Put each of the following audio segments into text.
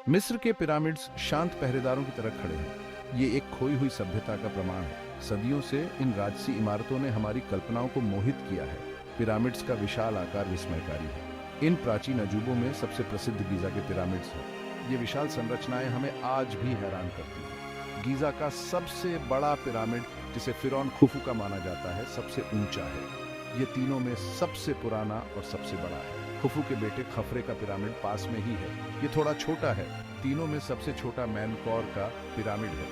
मिस्र के पिरामिड्स शांत पहरेदारों की तरह खड़े हैं। ये एक खोई हुई सभ्यता का प्रमाण है। सदियों से इन राजसी इमारतों ने हमारी कल्पनाओं को मोहित किया है। पिरामिड्स का विशाल आकार विस्मयकारी है। इन प्राचीन अजूबों में सबसे प्रसिद्ध गीजा के पिरामिड्स हैं। ये विशाल संरचनाएं हमें आज भी हैरान करती हैं। गीजा का सबसे बड़ा पिरामिड, जिसे फिरौन खुफू का माना जाता है, सबसे ऊंचा है। ये तीनों में सबसे पुराना और सबसे बड़ा है। खुफू के बेटे खफरे का पिरामिड पास में ही है। ये थोड़ा छोटा है। तीनों में सबसे छोटा मेनकौर का पिरामिड है।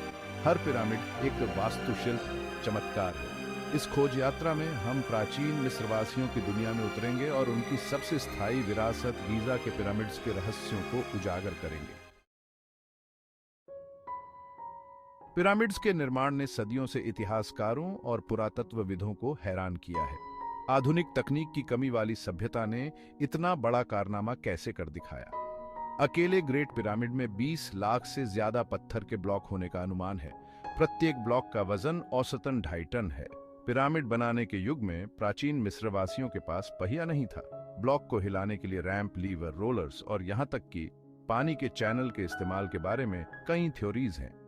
हर पिरामिड एक वास्तुशिल्प चमत्कार है। इस खोज यात्रा में हम प्राचीन मिस्रवासियों की दुनिया में उतरेंगे और उनकी सबसे स्थायी विरासत गीजा के पिरामिड्स के रहस्यों को उजागर करेंगे। पिरामिड्स के निर्माण ने सदियों से इतिहासकारों और पुरातत्वविदों को हैरान किया है। आधुनिक तकनीक की कमी वाली सभ्यता ने इतना बड़ा कारनामा कैसे कर दिखाया। अकेले ग्रेट पिरामिड में 20 लाख से ज्यादा पत्थर के ब्लॉक होने का अनुमान है। प्रत्येक ब्लॉक का वजन औसतन 2.5 टन है। पिरामिड बनाने के युग में प्राचीन मिस्रवासियों के पास पहिया नहीं था। ब्लॉक को हिलाने के लिए रैंप, लीवर, रोलर्स और यहां तक कि पानी के चैनल के इस्तेमाल के बारे में कई थ्योरीज हैं।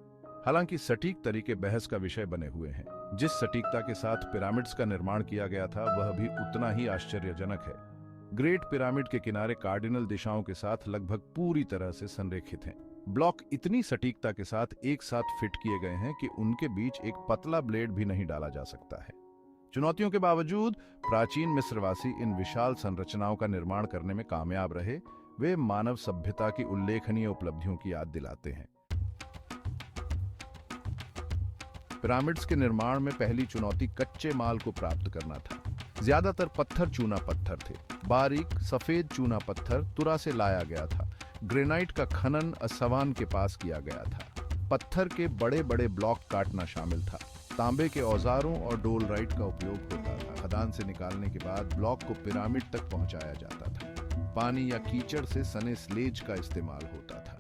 हालांकि सटीक तरीके बहस का विषय बने हुए हैं। जिस सटीकता के साथ पिरामिड्स का निर्माण किया गया था, वह भी उतना ही आश्चर्यजनक है। ग्रेट पिरामिड के किनारे कार्डिनल दिशाओं के साथ लगभग पूरी तरह से संरेखित हैं। ब्लॉक इतनी सटीकता के साथ एक साथ फिट किए गए हैं कि उनके बीच एक पतला ब्लेड भी नहीं डाला जा सकता है। चुनौतियों के बावजूद प्राचीन मिस्रवासी इन विशाल संरचनाओं का निर्माण करने में कामयाब रहे। वे मानव सभ्यता की उल्लेखनीय उपलब्धियों की याद दिलाते हैं। पिरामिड्स के निर्माण में पहली चुनौती कच्चे माल को प्राप्त करना था। ज्यादातर पत्थर चूना पत्थर थे। बारीक सफेद चूना पत्थर तुरा से लाया गया था। ग्रेनाइट का खनन असवान के पास किया गया था। पत्थर के बड़े बड़े ब्लॉक काटना शामिल था। तांबे के औजारों और डोलराइट का उपयोग होता था। खदान से निकालने के बाद ब्लॉक को पिरामिड तक पहुंचाया जाता था। पानी या कीचड़ से सने स्लेज का इस्तेमाल होता था।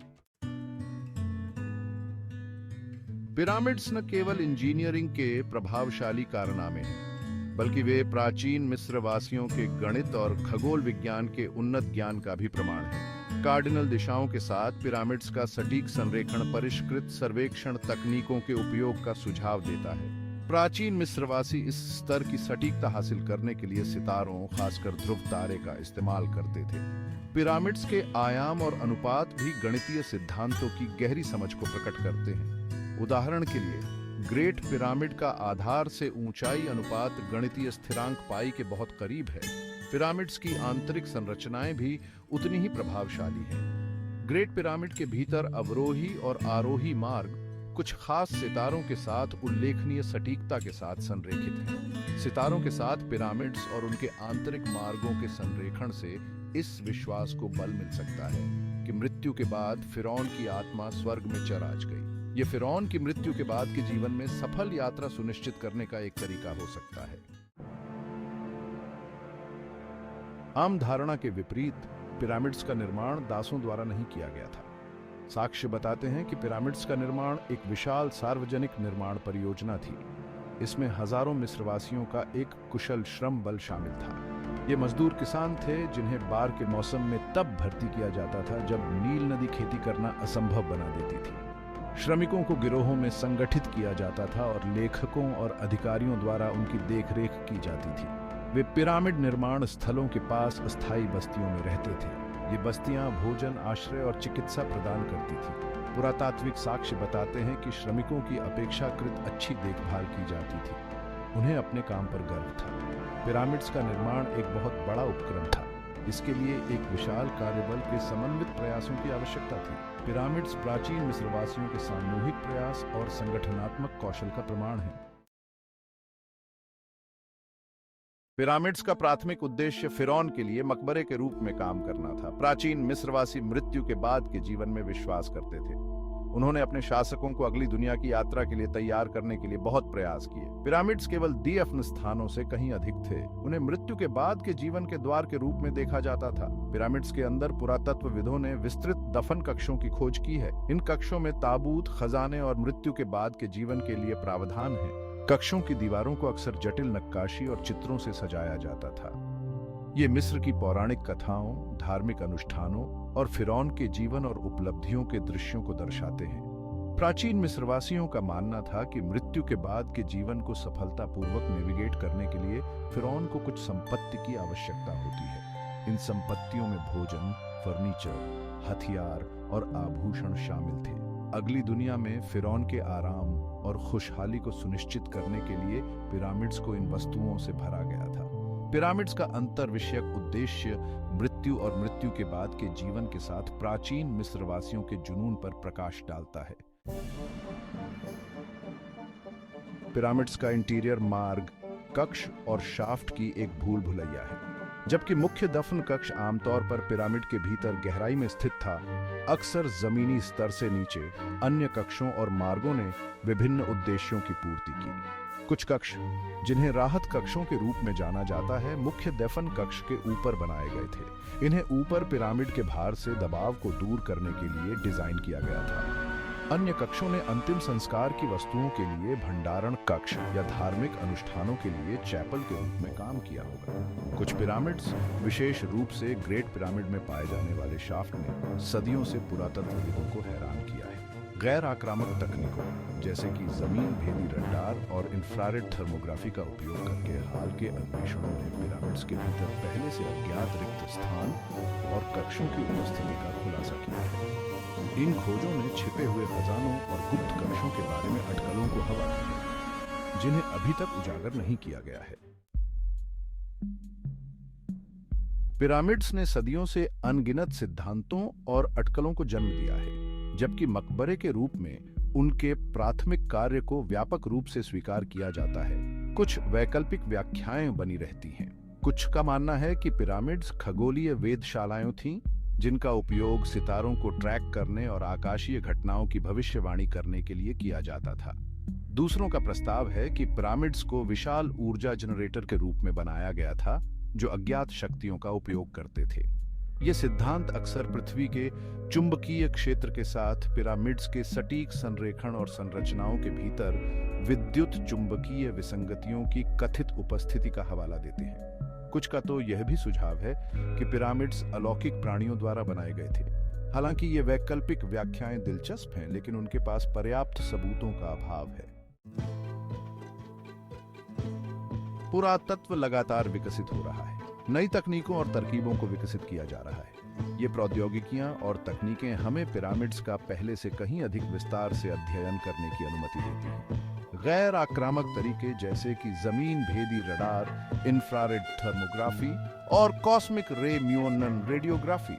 पिरामिड्स न केवल इंजीनियरिंग के प्रभावशाली कारनामे हैं, बल्कि वे प्राचीन मिस्रवासियों के गणित और खगोल विज्ञान के उन्नत ज्ञान का भी प्रमाण है। कार्डिनल दिशाओं के साथ पिरामिड्स का सटीक संरेखण परिष्कृत सर्वेक्षण तकनीकों के उपयोग का सुझाव देता है। प्राचीन मिस्रवासी इस स्तर की सटीकता हासिल करने के लिए सितारों, खासकर ध्रुव तारे का इस्तेमाल करते थे। पिरामिड्स के आयाम और अनुपात भी गणितीय सिद्धांतों की गहरी समझ को प्रकट करते हैं। उदाहरण के लिए, ग्रेट पिरामिड का आधार से ऊंचाई अनुपात गणितीय स्थिरांक पाई के बहुत करीब है। पिरामिड्स की आंतरिक संरचनाएं भी उतनी ही प्रभावशाली हैं। ग्रेट पिरामिड के भीतर अवरोही और आरोही मार्ग कुछ खास सितारों के साथ उल्लेखनीय सटीकता के साथ संरेखित हैं। सितारों के साथ पिरामिड्स और उनके आंतरिक मार्गों के संरेखण से इस विश्वास को बल मिल सकता है कि मृत्यु के बाद फिरौन की आत्मा स्वर्ग में चराज गई। ये फिरौन की मृत्यु के बाद के जीवन में सफल यात्रा सुनिश्चित करने का एक तरीका हो सकता है। आम धारणा के विपरीत पिरामिड्स का निर्माण दासों द्वारा नहीं किया गया था। साक्ष्य बताते हैं कि पिरामिड्स का निर्माण एक विशाल सार्वजनिक निर्माण परियोजना थी। इसमें हजारों मिस्रवासियों का एक कुशल श्रम बल शामिल था। ये मजदूर किसान थे जिन्हें बाढ़ के मौसम में तब भर्ती किया जाता था जब नील नदी खेती करना असंभव बना देती थी। श्रमिकों को गिरोहों में संगठित किया जाता था और लेखकों और अधिकारियों द्वारा उनकी देखरेख की जाती थी। वे पिरामिड निर्माण स्थलों के पास अस्थायी बस्तियों में रहते थे। ये बस्तियां भोजन, आश्रय और चिकित्सा प्रदान करती थी। पुरातात्विक साक्ष्य बताते हैं कि श्रमिकों की अपेक्षाकृत अच्छी देखभाल की जाती थी। उन्हें अपने काम पर गर्व था। पिरामिड्स का निर्माण एक बहुत बड़ा उपक्रम था। इसके लिए एक विशाल कार्यबल के समन्वित प्रयासों की आवश्यकता थी। पिरामिड्स प्राचीन मिस्रवासियों के सामूहिक प्रयास और संगठनात्मक कौशल का प्रमाण है। पिरामिड्स का प्राथमिक उद्देश्य फिरौन के लिए मकबरे के रूप में काम करना था। प्राचीन मिस्रवासी मृत्यु के बाद के जीवन में विश्वास करते थे। उन्होंने अपने शासकों को अगली दुनिया की यात्रा के लिए तैयार करने के लिए बहुत प्रयास किए। पिरामिड्स केवल दफन स्थानों से कहीं अधिक थे। उन्हें मृत्यु के बाद के जीवन के द्वार के रूप में देखा जाता था। पिरामिड्स के अंदर पुरातत्वविदों ने विस्तृत दफन कक्षों की खोज की है। इन कक्षों में ताबूत, खजाने और मृत्यु के बाद के जीवन के लिए प्रावधान है। कक्षों की दीवारों को अक्सर जटिल नक्काशी और चित्रों से सजाया जाता था। ये मिस्र की पौराणिक कथाओं, धार्मिक अनुष्ठानों और फिरौन के जीवन और उपलब्धियों के दृश्यों को दर्शाते हैं। प्राचीन मिस्रवासियों का मानना था कि मृत्यु के बाद के जीवन को सफलतापूर्वक नेविगेट करने के लिए फिरौन को कुछ संपत्ति की आवश्यकता होती है। इन संपत्तियों में भोजन, फर्नीचर, हथियार और आभूषण शामिल थे। अगली दुनिया में फिरौन के आराम और खुशहाली को सुनिश्चित करने के लिए पिरामिड्स को इन वस्तुओं से भरा गया था। पिरामिड्स का अंतर विषयक उद्देश्य मृत्यु और मृत्यु के बाद के जीवन के साथ प्राचीन मिस्रवासियों के जुनून पर प्रकाश डालता है। पिरामिड्स का इंटीरियर मार्ग, कक्ष और शाफ्ट की एक भूल भुलैया है। जबकि मुख्य दफन कक्ष आमतौर पर पिरामिड के भीतर गहराई में स्थित था, अक्सर जमीनी स्तर से नीचे अन्य कक्षों और मार्गों ने विभिन्न उद्देश्यों की पूर्ति की। कुछ कक्ष, जिन्हें राहत कक्षों के रूप में जाना जाता है, मुख्य दफन कक्ष के ऊपर बनाए गए थे। इन्हें ऊपर पिरामिड के भार से दबाव को दूर करने के लिए डिजाइन किया गया था। अन्य कक्षों ने अंतिम संस्कार की वस्तुओं के लिए भंडारण कक्ष या धार्मिक अनुष्ठानों के लिए चैपल के रूप में काम किया होगा। कुछ पिरामिड्स, विशेष रूप से ग्रेट पिरामिड में पाए जाने वाले शाफ्ट ने सदियों से पुरातत्वविदों को हैरान किया है। गैर आक्रामक तकनीकों जैसे कि जमीन भेदी रडार और इंफ्रारेड थर्मोग्राफी का उपयोग करके हाल के अन्वेषणों ने पिरामिड्स के भीतर पहले से अज्ञात रिक्त स्थान और कक्षों की उपस्थिति का खुलासा किया है। इन खोजों ने छिपे हुए खजानों और गुप्त कक्षों के बारे में अटकलों को हवा दी है, जिन्हें अभी तक उजागर नहीं किया गया है। पिरामिड्स ने सदियों से अनगिनत सिद्धांतों और अटकलों को जन्म दिया है, जबकि मकबरे के रूप में उनके प्राथमिक कार्य को व्यापक रूप से स्वीकार किया जाता है। कुछ वैकल्पिक व्याख्याएं बनी रहती हैं। कुछ का मानना है कि पिरामिड्स खगोलीय वेधशालाएं थीं, जिनका उपयोग सितारों को ट्रैक करने और आकाशीय घटनाओं की भविष्यवाणी करने के लिए किया जाता था। दूसरों का प्रस्ताव है कि पिरामिड्स को विशाल ऊर्जा जनरेटर के रूप में बनाया गया था, जो अज्ञात शक्तियों का उपयोग करते थे। ये सिद्धांत अक्सर पृथ्वी के चुंबकीय क्षेत्र के साथ पिरामिड्स के सटीक संरेखण और संरचनाओं के भीतर विद्युत चुंबकीय विसंगतियों की कथित उपस्थिति का हवाला देते हैं। कुछ का तो यह भी सुझाव है कि पिरामिड्स अलौकिक प्राणियों द्वारा बनाए गए थे। हालांकि ये वैकल्पिक व्याख्याएं दिलचस्प हैं, लेकिन उनके पास पर्याप्त सबूतों का अभाव है। पुरातत्व लगातार विकसित हो रहा है। नई तकनीकों और तरकीबों को विकसित किया जा रहा है। ये प्रौद्योगिकियां और तकनीकें हमें पिरामिड्स का पहले से कहीं अधिक विस्तार से अध्ययन करने की अनुमति देती हैं। गैर आक्रामक तरीके जैसे कि जमीन भेदी रडार, इंफ्रारेड थर्मोग्राफी और कॉस्मिक रे म्यूनन रेडियोग्राफी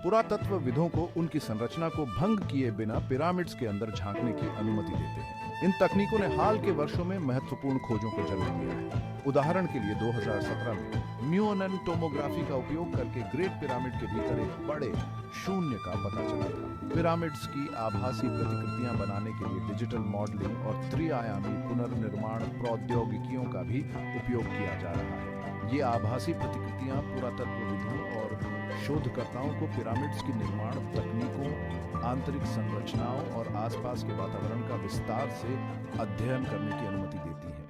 पुरातत्वविदों को उनकी संरचना को भंग किए बिना पिरामिड्स के अंदर झांकने की अनुमति देते हैं। इन तकनीकों ने हाल के वर्षों में महत्वपूर्ण खोजों को जन्म दिया है। उदाहरण के लिए 2017 में म्यूनन टोमोग्राफी का उपयोग करके ग्रेट पिरामिड के भीतर एक बड़े शून्य का पता चला था। पिरामिड्स की आभासी प्रतिकृतियां बनाने के लिए डिजिटल मॉडलिंग और त्रिआयामी पुनर्निर्माण प्रौद्योगिकियों का भी उपयोग किया जा रहा है। ये आभासी प्रतिकृतियां पुरातत्वविदों और शोधकर्ताओं को पिरामिड्स की निर्माण तकनीकों, आंतरिक संरचनाओं और आसपास के वातावरण का विस्तार से अध्ययन करने की अनुमति देती है।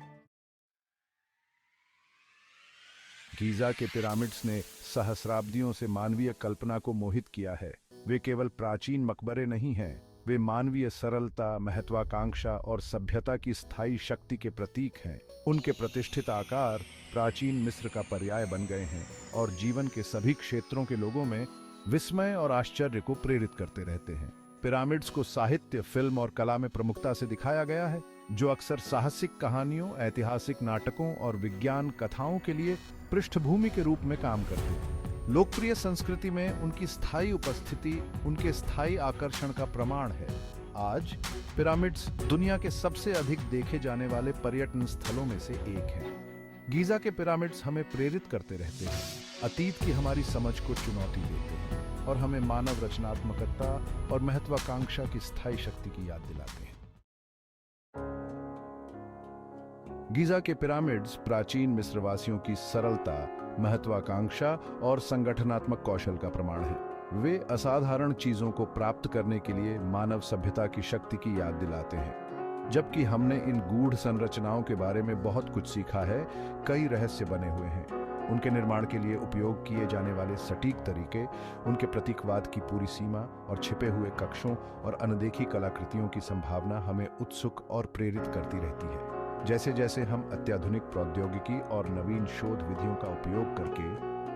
गीजा के पिरामिड्स ने सहस्राब्दियों से मानवीय कल्पना को मोहित किया है। वे केवल प्राचीन मकबरे नहीं हैं, वे मानवीय सरलता, महत्वाकांक्षा और सभ्यता की स्थायी शक्ति के प्रतीक हैं। उनके प्रतिष्ठित आकार प्राचीन मिस्र का पर्याय बन गए हैं और जीवन के सभी क्षेत्रों के लोगों में विस्मय और आश्चर्य को प्रेरित करते रहते हैं। पिरामिड्स को साहित्य, फिल्म और कला में प्रमुखता से दिखाया गया है, जो अक्सर साहसिक कहानियों, ऐतिहासिक नाटकों और विज्ञान कथाओं के लिए पृष्ठभूमि के रूप में काम करते हैं। लोकप्रिय संस्कृति में उनकी स्थायी उपस्थिति उनके स्थायी आकर्षण का प्रमाण है। आज पिरामिड्स दुनिया के सबसे अधिक देखे जाने वाले पर्यटन स्थलों में से एक है। गीजा के पिरामिड्स हमें प्रेरित करते रहते हैं, अतीत की हमारी समझ को चुनौती देते हैं और हमें मानव रचनात्मकता और महत्वाकांक्षा की स्थायी शक्ति की याद दिलाते हैं। गीजा के पिरामिड्स प्राचीन मिस्रवासियों की सरलता, महत्वाकांक्षा और संगठनात्मक कौशल का प्रमाण है। वे असाधारण चीजों को प्राप्त करने के लिए मानव सभ्यता की शक्ति की याद दिलाते हैं। जबकि हमने इन गूढ़ संरचनाओं के बारे में बहुत कुछ सीखा है, कई रहस्य बने हुए हैं। उनके निर्माण के लिए उपयोग किए जाने वाले सटीक तरीके, उनके प्रतीकवाद की पूरी सीमा और छिपे हुए कक्षों और अनदेखी कलाकृतियों की संभावना हमें उत्सुक और प्रेरित करती रहती है। जैसे जैसे हम अत्याधुनिक प्रौद्योगिकी और नवीन शोध विधियों का उपयोग करके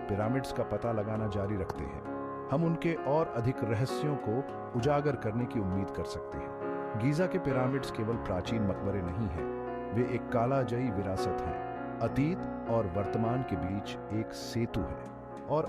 पिरामिड्स का पता लगाना जारी रखते हैं, हम उनके और अधिक रहस्यों को उजागर करने की उम्मीद कर सकते हैं। गीज़ा के पिरामिड्स केवल प्राचीन मकबरे नहीं हैं, वे एक कालाजयी विरासत हैं, अतीत और वर्तमान के बीच एक सेतु है। और